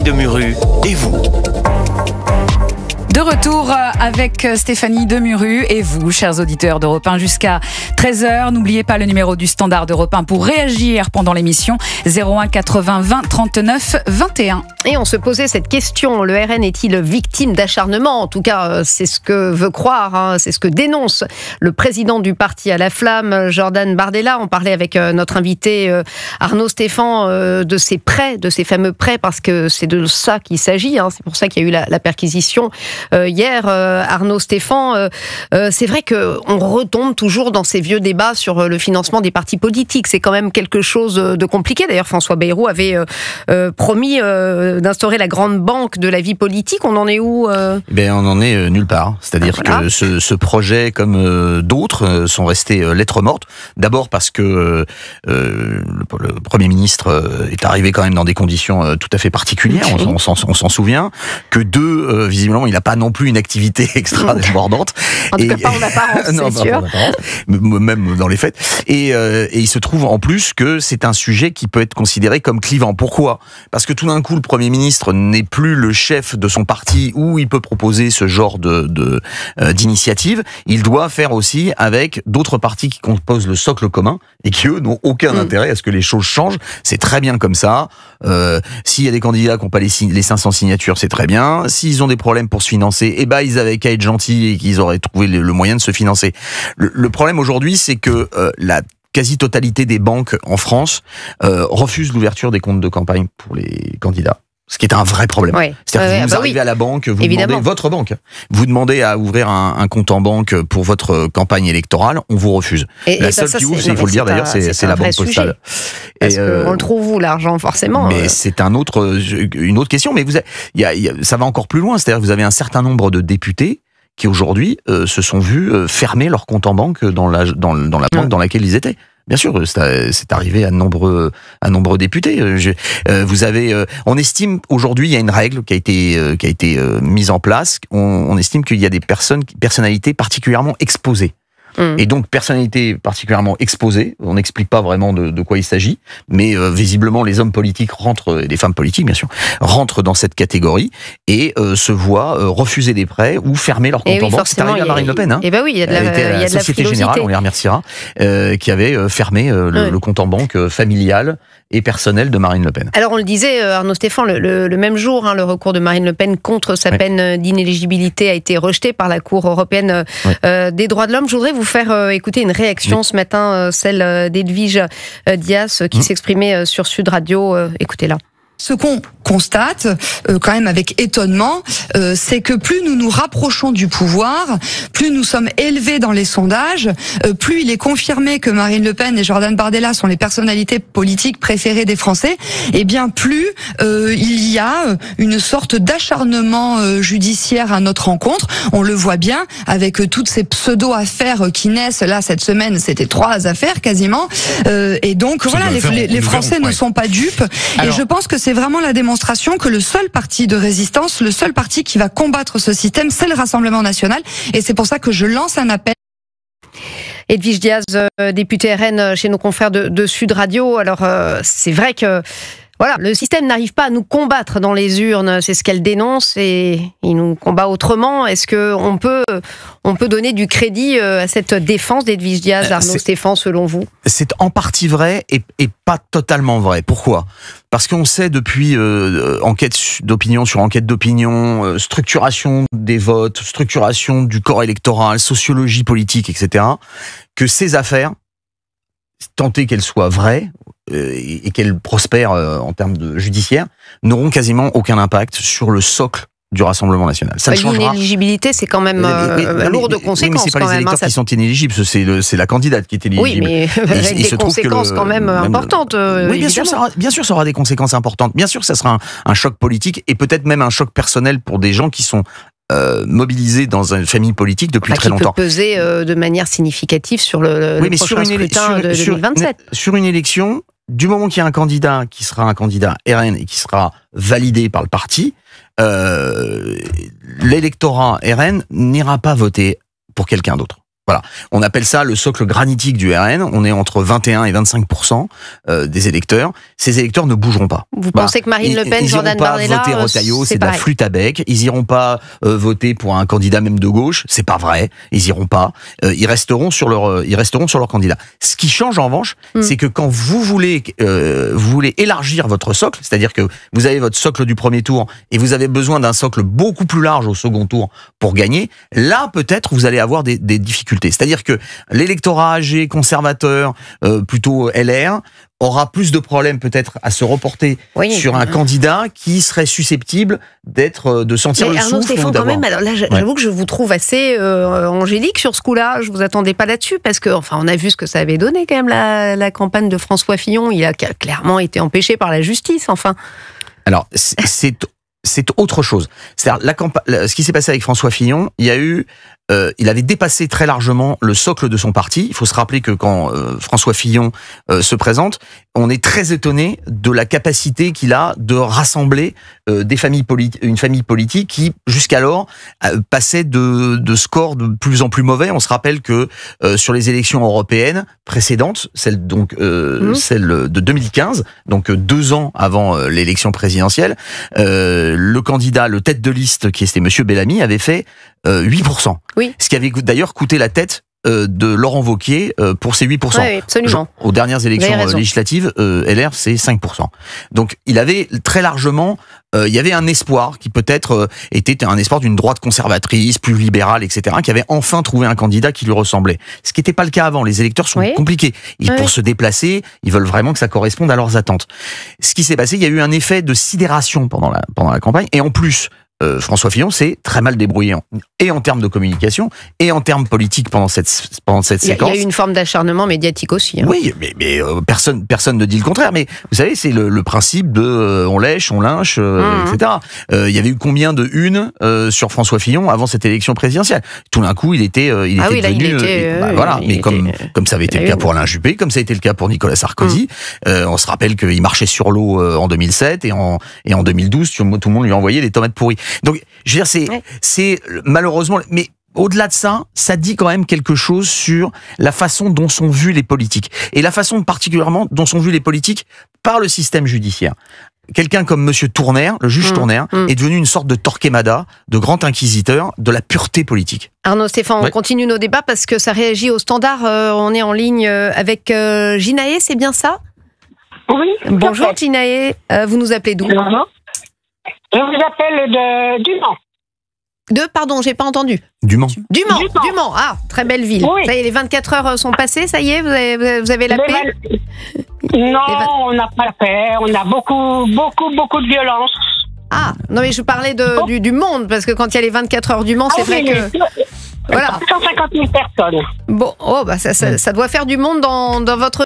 Demuru et vous. De retour avec Stéphanie Demuru et vous, chers auditeurs d'Europe 1, jusqu'à 13h. N'oubliez pas le numéro du standard d'Europe 1 pour réagir pendant l'émission, 01 80 20 39 21. Et on se posait cette question, le RN est-il victime d'acharnement ? En tout cas, c'est ce que veut croire, c'est ce que dénonce le président du parti à la flamme, Jordan Bardella. On parlait avec notre invité Arnaud Stéphan de ces prêts, de ces fameux prêts, parce que c'est de ça qu'il s'agit. C'est pour ça qu'il y a eu la perquisition hier, Arnaud Stéphan. C'est vrai qu'on retombe toujours dans ces vieux débats sur le financement des partis politiques. C'est quand même quelque chose de compliqué. D'ailleurs, François Bayrou avait promis d'instaurer la grande banque de la vie politique. On en est où On en est nulle part. C'est-à-dire que ce projet, comme d'autres, sont restés lettres mortes. D'abord parce que le Premier ministre est arrivé quand même dans des conditions tout à fait particulières. On s'en souvient. Que deux, visiblement, il n'a pas non plus une activité extra-débordante. En tout cas, pas en apparence, non, c'est sûr. Même dans les faits. Et il se trouve en plus que c'est un sujet qui peut être considéré comme clivant. Pourquoi ? Parce que tout d'un coup, le Premier ministre n'est plus le chef de son parti où il peut proposer ce genre d'initiative. Il doit faire aussi avec d'autres partis qui composent le socle commun et qui, eux, n'ont aucun intérêt à ce que les choses changent. C'est très bien comme ça. S'il y a des candidats qui n'ont pas les 500 signatures, c'est très bien. S'ils ont des problèmes pour se financer, ils avaient qu'à être gentils et qu'ils auraient trouvé le moyen de se financer. Le problème aujourd'hui, c'est que la quasi-totalité des banques en France refusent l'ouverture des comptes de campagne pour les candidats. Ce qui est un vrai problème. Ouais. C'est-à-dire que vous arrivez à la banque, vous demandez votre banque. Vous demandez à ouvrir un compte en banque pour votre campagne électorale, on vous refuse. La seule qui ouvre, il faut le dire d'ailleurs, c'est la banque postale. Parce qu'on le trouve où, l'argent, forcément. Mais c'est une autre question. Mais ça va encore plus loin. C'est-à-dire que vous avez un certain nombre de députés qui aujourd'hui se sont vus fermer leur compte en banque dans la banque dans laquelle ils étaient. Bien sûr, c'est arrivé à nombreux députés. On estime aujourd'hui, il y a une règle qui a été mise en place. On estime qu'il y a des personnalités particulièrement exposées. Et donc, personnalité particulièrement exposée, on n'explique pas vraiment de quoi il s'agit, mais visiblement les hommes politiques et les femmes politiques bien sûr, rentrent dans cette catégorie et se voient refuser des prêts ou fermer leur compte en banque. C'est arrivé à Marine Le Pen. Et il y a de la Société Générale, on les remerciera, qui avait fermé le compte en banque familial et personnel de Marine Le Pen. Alors on le disait, Arnaud Stéphan, le même jour, le recours de Marine Le Pen contre sa peine d'inéligibilité a été rejeté par la Cour européenne des droits de l'homme. Je voudrais vous faire écouter une réaction ce matin, celle d'Edwige Dias qui s'exprimait sur Sud Radio. Écoutez-la. Ce qu'on constate, quand même avec étonnement, c'est que plus nous nous rapprochons du pouvoir, plus nous sommes élevés dans les sondages, plus il est confirmé que Marine Le Pen et Jordan Bardella sont les personnalités politiques préférées des Français, et bien plus il y a une sorte d'acharnement judiciaire à notre rencontre. On le voit bien avec toutes ces pseudo-affaires qui naissent. Là, cette semaine, c'était 3 affaires quasiment. Et donc, voilà, les Français ne sont pas dupes. Alors, et je pense que c'est vraiment la démonstration que le seul parti de résistance, le seul parti qui va combattre ce système, c'est le Rassemblement national. Et c'est pour ça que je lance un appel. Edwige Dias, députée RN chez nos confrères de Sud Radio. Alors, c'est vrai que le système n'arrive pas à nous combattre dans les urnes, c'est ce qu'elle dénonce, et il nous combat autrement. Est-ce qu'on peut donner du crédit à cette défense d'Edwige Dias, Arnaud Stéphan, selon vous ? C'est en partie vrai et pas totalement vrai. Pourquoi ? Parce qu'on sait depuis enquête d'opinion sur enquête d'opinion, structuration des votes, structuration du corps électoral, sociologie politique, etc., que ces affaires, tant est qu'elles soient vraies, et qu'elles prospèrent en termes de judiciaire, n'auront quasiment aucun impact sur le socle du Rassemblement national. Ça ne changera. L'inéligibilité, c'est quand même lourd de conséquences. Mais c'est pas les électeurs qui sont inéligibles, c'est la candidate qui est inéligible. Oui, mais avec des conséquences quand même importantes. Oui, bien sûr, ça aura des conséquences importantes. Bien sûr, ça sera un choc politique et peut-être même un choc personnel pour des gens qui sont mobilisés dans une famille politique depuis très longtemps. Qui peut peser de manière significative sur le prochain scrutin de 2027. Sur une élection, du moment qu'il y a un candidat qui sera un candidat RN et qui sera validé par le parti, l'électorat RN n'ira pas voter pour quelqu'un d'autre. Voilà, on appelle ça le socle granitique du RN. On est entre 21 et 25% des électeurs. Ces électeurs ne bougeront pas. Vous pensez que Marine Le Pen, Jordan Bardella, ils iront pas voter Retailleau, c'est de la flûte à bec. Ils iront pas voter pour un candidat même de gauche, c'est pas vrai. Ils iront pas. Ils resteront sur leur candidat. Ce qui change en revanche, c'est que quand vous voulez élargir votre socle, c'est-à-dire que vous avez votre socle du premier tour et vous avez besoin d'un socle beaucoup plus large au second tour pour gagner, là peut-être vous allez avoir des difficultés. C'est-à-dire que l'électorat âgé, conservateur, plutôt LR, aura plus de problèmes peut-être à se reporter sur un candidat qui serait susceptible de sentir le Arnaud souffle. Stéphane, quand même, alors là, j'avoue que je vous trouve assez angélique sur ce coup-là. Je vous attendais pas là-dessus parce que, enfin, on a vu ce que ça avait donné quand même la campagne de François Fillon. Il a clairement été empêché par la justice. Enfin. Alors c'est autre chose. C'est-à-dire ce qui s'est passé avec François Fillon, il avait dépassé très largement le socle de son parti. Il faut se rappeler que quand François Fillon se présente, on est très étonné de la capacité qu'il a de rassembler une famille politique qui, jusqu'alors, passait de scores de plus en plus mauvais. On se rappelle que sur les élections européennes précédentes, celle de 2015, donc 2 ans avant l'élection présidentielle, le candidat, le tête de liste, qui était Monsieur Bellamy, avait fait 8%. Oui. Ce qui avait d'ailleurs coûté la tête de Laurent Wauquiez pour ces 8%. Oui, absolument. Aux dernières élections législatives, LR, c'est 5%. Donc, il avait très largement... il y avait un espoir qui peut-être était un espoir d'une droite conservatrice, plus libérale, etc., qui avait enfin trouvé un candidat qui lui ressemblait. Ce qui n'était pas le cas avant. Les électeurs sont compliqués. Pour se déplacer, ils veulent vraiment que ça corresponde à leurs attentes. Ce qui s'est passé, il y a eu un effet de sidération pendant la campagne. Et en plus... François Fillon s'est très mal débrouillé et en termes de communication et en termes politiques pendant cette séquence. Il y a eu une forme d'acharnement médiatique aussi. Oui, mais personne ne dit le contraire. Mais vous savez, c'est le principe de on lèche, on lynche, etc. Il y avait eu combien de unes sur François Fillon avant cette élection présidentielle? Tout d'un coup, il était devenu voilà. Mais comme ça avait été le cas pour Alain Juppé, comme ça a été le cas pour Nicolas Sarkozy, on se rappelle qu'il marchait sur l'eau en 2007 et en 2012, tout le monde lui envoyait des tomates pourries. Donc, je veux dire, c'est malheureusement, mais au-delà de ça, ça dit quand même quelque chose sur la façon dont sont vus les politiques. Et la façon particulièrement dont sont vus les politiques par le système judiciaire. Quelqu'un comme Monsieur Tournaire, le juge Tournaire, est devenu une sorte de Torquemada, de grand inquisiteur, de la pureté politique. Arnaud Stéphane, on continue nos débats parce que ça réagit au standard. On est en ligne avec Ginaé, c'est bien ça? Oui. Bonjour Ginaé, vous nous appelez d'où? Je vous appelle du Mans. Pardon, j'ai pas entendu. Du Mans. Du Mans. Ah, très belle ville. Oui. Ça y est, les 24 heures sont passées, ça y est, vous avez la paix? Non, on n'a pas la paix. On a beaucoup de violence. Ah, non mais je parlais du monde, parce que quand il y a les 24 heures du Mans, c'est vrai que... Voilà. 150 000 personnes. Bon, ça doit faire du monde dans votre